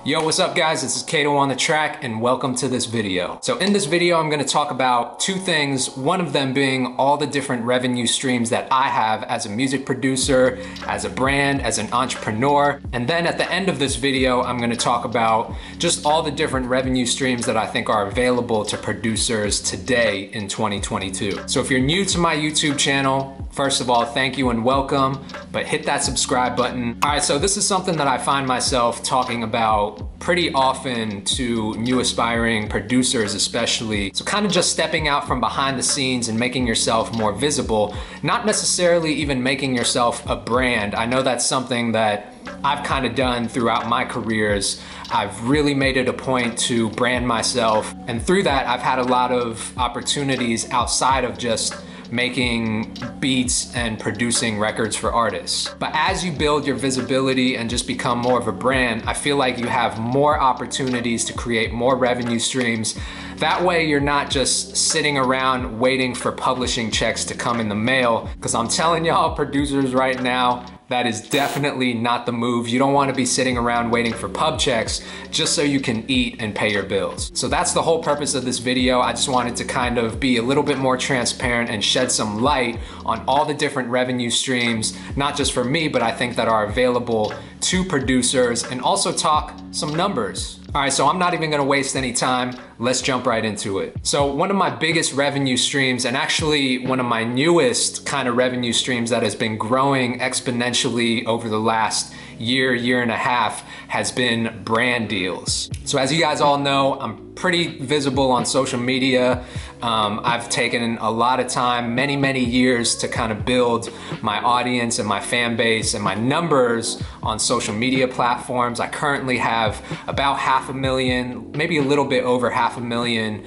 Yo, what's up guys? This is Kato on the track and welcome to this video. So in this video, I'm gonna talk about two things, one of them being all the different revenue streams that I have as a music producer, as a brand, as an entrepreneur. And then at the end of this video, I'm gonna talk about just all the different revenue streams that I think are available to producers today in 2022. So if you're new to my YouTube channel, first of all, thank you and welcome, but hit that subscribe button. All right, so this is something that I find myself talking about pretty often to new aspiring producers especially. So kind of just stepping out from behind the scenes and making yourself more visible, not necessarily even making yourself a brand. I know that's something that I've kind of done throughout my careers. I've really made it a point to brand myself, and through that I've had a lot of opportunities outside of just making beats and producing records for artists. But as you build your visibility and just become more of a brand, I feel like you have more opportunities to create more revenue streams. That way you're not just sitting around waiting for publishing checks to come in the mail, because I'm telling y'all producers right now, that is definitely not the move. You don't want to be sitting around waiting for pub checks just so you can eat and pay your bills. So that's the whole purpose of this video. I just wanted to kind of be a little bit more transparent and shed some light on all the different revenue streams, not just for me, but I think that are available to producers, and also talk some numbers. All right, so I'm not even gonna waste any time. Let's jump right into it. So one of my biggest revenue streams, and actually one of my newest kind of revenue streams that has been growing exponentially over the last year and a half, has been brand deals. So as you guys all know, I'm pretty visible on social media. I've taken a lot of time, many years to kind of build my audience and my fan base and my numbers on social media platforms. I currently have about 500,000, maybe a little bit over 500,000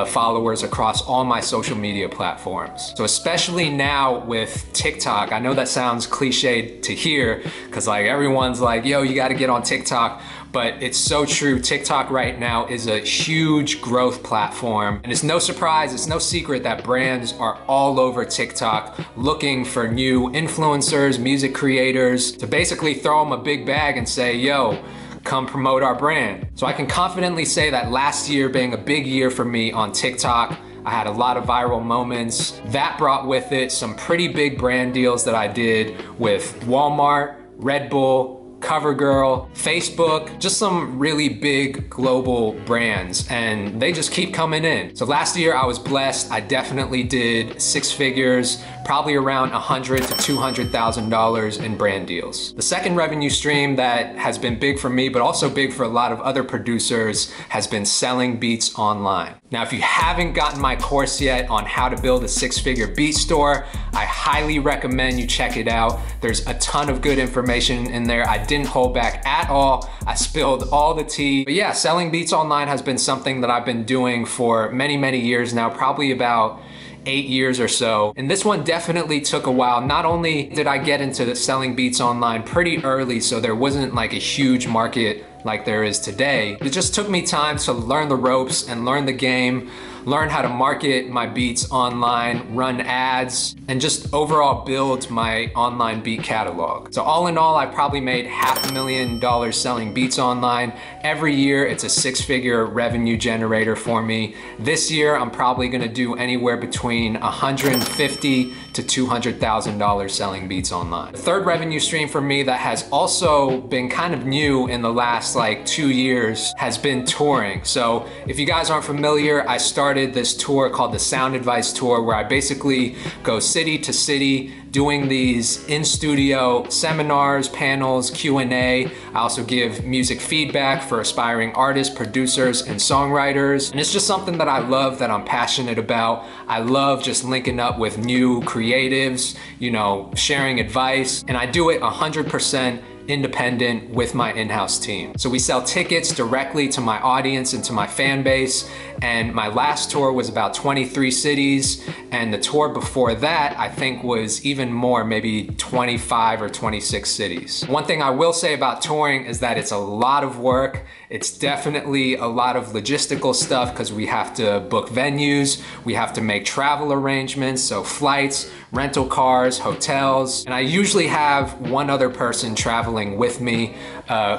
followers across all my social media platforms. So especially now with TikTok, I know that sounds cliched to hear, because like everyone's like, yo, you gotta get on TikTok. But it's so true. TikTok right now is a huge growth platform. And it's no surprise, it's no secret that brands are all over TikTok looking for new influencers, music creators, to basically throw them a big bag and say, yo, come promote our brand. So I can confidently say that last year being a big year for me on TikTok, I had a lot of viral moments. That brought with it some pretty big brand deals that I did with Walmart, Red Bull, CoverGirl, Facebook, just some really big global brands, and they just keep coming in. So last year I was blessed. I definitely did six figures, probably around $100,000 to $200,000 in brand deals. The second revenue stream that has been big for me, but also big for a lot of other producers, has been selling beats online. Now, if you haven't gotten my course yet on how to build a six-figure beat store, I highly recommend you check it out. There's a ton of good information in there. I didn't hold back at all. I spilled all the tea. But yeah, selling beats online has been something that I've been doing for many years now, probably about 8 years or so. And this one definitely took a while. Not only did I get into selling beats online pretty early, so there wasn't like a huge market like there is today, it just took me time to learn the ropes and learn the game, learn how to market my beats online, run ads, and just overall build my online beat catalog. So all in all, I probably made $500,000 selling beats online. Every year, it's a six-figure revenue generator for me. This year, I'm probably gonna do anywhere between $150,000 to $200,000 selling beats online. The third revenue stream for me that has also been kind of new in the last like 2 years has been touring. So if you guys aren't familiar, I started this tour called the Sound Advice Tour, where I basically go city to city doing these in-studio seminars, panels, Q&A. I also give music feedback for aspiring artists, producers, and songwriters. And it's just something that I love, that I'm passionate about. I love just linking up with new creatives, you know, sharing advice, and I do it 100% independent with my in-house team. So we sell tickets directly to my audience and to my fan base. And my last tour was about 23 cities. And the tour before that, I think, was even more, maybe 25 or 26 cities. One thing I will say about touring is that it's a lot of work. It's definitely a lot of logistical stuff, because we have to book venues, we have to make travel arrangements, so flights, rental cars, hotels, and I usually have one other person traveling with me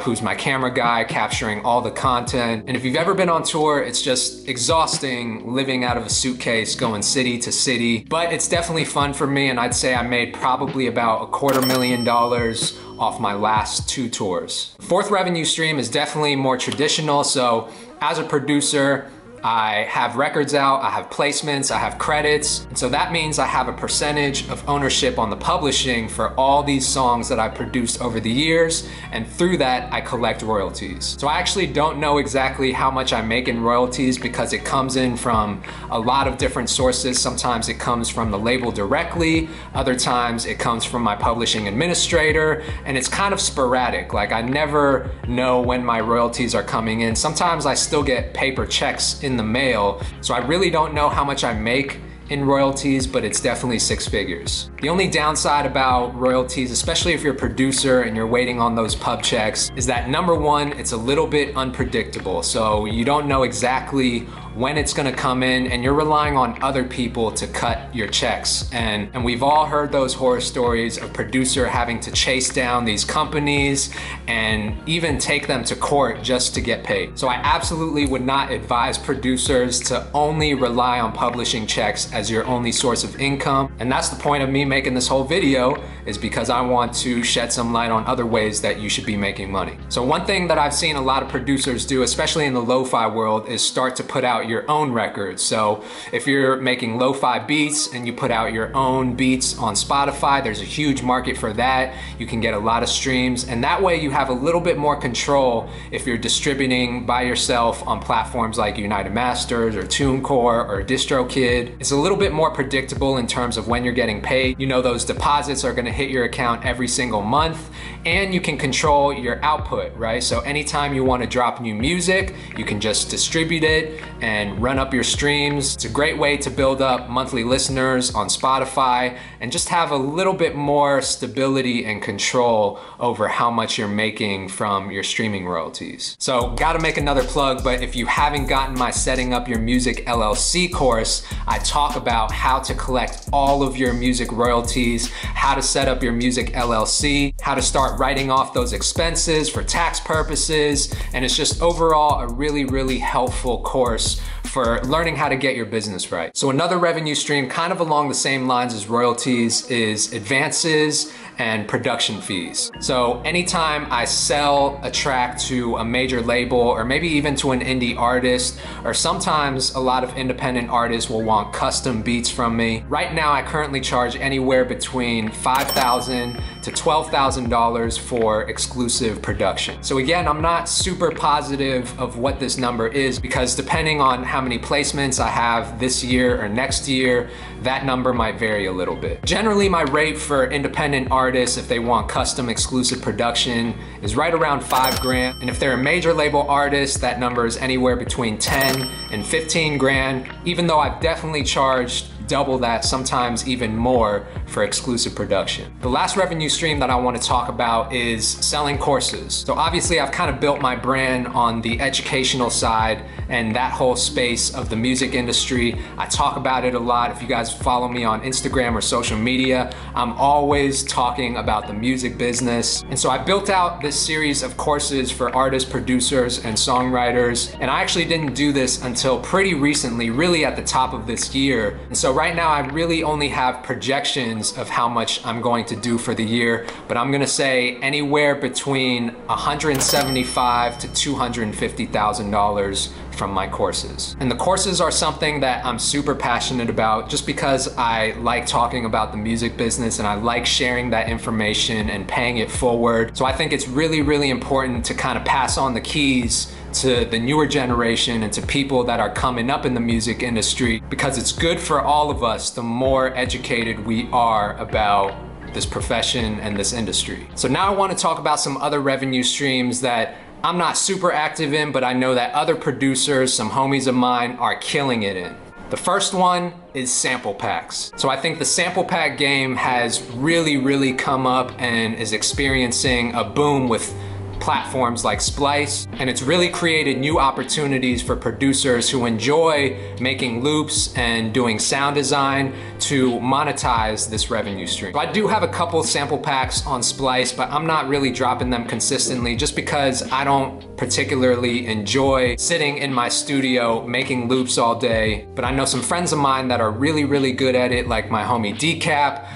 who's my camera guy, capturing all the content. And if you've ever been on tour, it's just exhausting living out of a suitcase, going city to city, but it's definitely fun for me, and I'd say I made probably about $250,000 off my last 2 tours. Fourth revenue stream is definitely more traditional, so as a producer, I have records out, I have placements, I have credits, and so that means I have a percentage of ownership on the publishing for all these songs that I produced over the years, and through that I collect royalties. So I actually don't know exactly how much I make in royalties because it comes in from a lot of different sources. Sometimes it comes from the label directly, other times it comes from my publishing administrator, and it's kind of sporadic. Like, I never know when my royalties are coming in. Sometimes I still get paper checks in the mail, so I really don't know how much I make in royalties, but it's definitely 6 figures. The only downside about royalties, especially if you're a producer and you're waiting on those pub checks, is that number one, it's a little bit unpredictable. So you don't know exactly when it's gonna come in, and you're relying on other people to cut your checks. And we've all heard those horror stories of producer having to chase down these companies and even take them to court just to get paid. So I absolutely would not advise producers to only rely on publishing checks as your only source of income. And that's the point of me making this whole video, is because I want to shed some light on other ways that you should be making money. So one thing that I've seen a lot of producers do, especially in the lo-fi world, is start to put out your own records. So if you're making lo-fi beats and you put out your own beats on Spotify, there's a huge market for that. You can get a lot of streams, and that way you have a little bit more control if you're distributing by yourself on platforms like United Masters or TuneCore or DistroKid. It's a little bit more predictable in terms of when you're getting paid. You know those deposits are gonna hit your account every single month, and you can control your output, right? So anytime you wanna drop new music, you can just distribute it and run up your streams. It's a great way to build up monthly listeners on Spotify and just have a little bit more stability and control over how much you're making from your streaming royalties. So gotta make another plug, but if you haven't gotten my Setting Up Your Music LLC course, I talk about how to collect all of your music royalties, how to set up your music LLC, how to start writing off those expenses for tax purposes, and it's just overall a really, really helpful course for learning how to get your business right. So another revenue stream kind of along the same lines as royalties is advances and production fees. So anytime I sell a track to a major label, or maybe even to an indie artist, or sometimes a lot of independent artists will want custom beats from me. Right now I currently charge anywhere between $5,000 to $12,000 for exclusive production. So again, I'm not super positive of what this number is, because depending on how many placements I have this year or next year, that number might vary a little bit. Generally, my rate for independent artists, if they want custom exclusive production, is right around $5,000. And if they're a major label artist, that number is anywhere between 10 and 15 grand, even though I've definitely charged double that, sometimes even more, for exclusive production. The last revenue stream that I want to talk about is selling courses. So obviously I've kind of built my brand on the educational side and that whole space of the music industry. I talk about it a lot. If you guys follow me on Instagram or social media, I'm always talking about the music business. And so I built out this series of courses for artists, producers, and songwriters. And I actually didn't do this until pretty recently, really at the top of this year. And so right now I really only have projections of how much I'm going to do for the year, but I'm gonna say anywhere between $175,000 to $250,000 from my courses. And the courses are something that I'm super passionate about, just because I like talking about the music business and I like sharing that information and paying it forward. So I think it's really, really important to kind of pass on the keys to the newer generation and to people that are coming up in the music industry, because it's good for all of us the more educated we are about this profession and this industry. So now I want to talk about some other revenue streams that I'm not super active in, but I know that other producers, some homies of mine, are killing it in. The first one is sample packs. So I think the sample pack game has really, really come up and is experiencing a boom with platforms like Splice, and it's really created new opportunities for producers who enjoy making loops and doing sound design to monetize this revenue stream. So I do have a couple sample packs on Splice, but I'm not really dropping them consistently just because I don't particularly enjoy sitting in my studio making loops all day. But I know some friends of mine that are really, really good at it, like my homie Decap,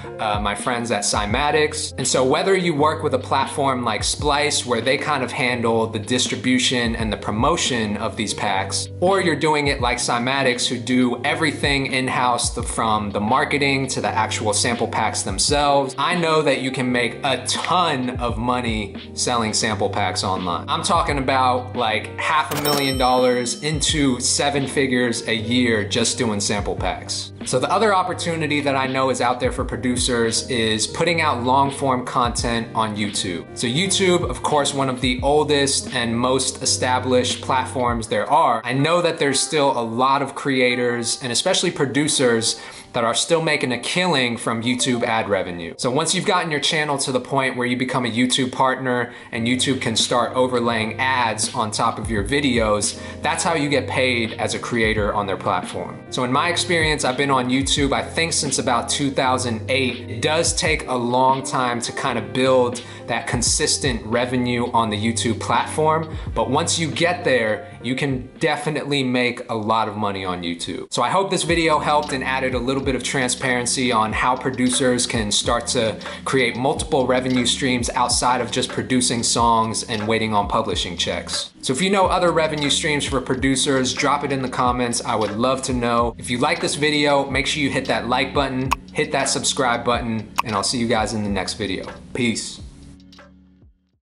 my friends at Cymatics. And so whether you work with a platform like Splice, where they kind of handle the distribution and the promotion of these packs, or you're doing it like Cymatics, who do everything in-house, from the marketing to the actual sample packs themselves, I know that you can make a ton of money selling sample packs online. I'm talking about like $500,000 into 7 figures a year just doing sample packs. So the other opportunity that I know is out there for producers is putting out long form content on YouTube. So YouTube, of course, one of the oldest and most established platforms there are. I know that there's still a lot of creators and especially producers that are still making a killing from YouTube ad revenue. So once you've gotten your channel to the point where you become a YouTube partner and YouTube can start overlaying ads on top of your videos, that's how you get paid as a creator on their platform. So in my experience, I've been on YouTube, I think since about 2008. It does take a long time to kind of build that consistent revenue on the YouTube platform, but once you get there, you can definitely make a lot of money on YouTube. So I hope this video helped and added a little bit of transparency on how producers can start to create multiple revenue streams outside of just producing songs and waiting on publishing checks. So if you know other revenue streams for producers, drop it in the comments. I would love to know. If you like this video, make sure you hit that like button, hit that subscribe button, and I'll see you guys in the next video. Peace.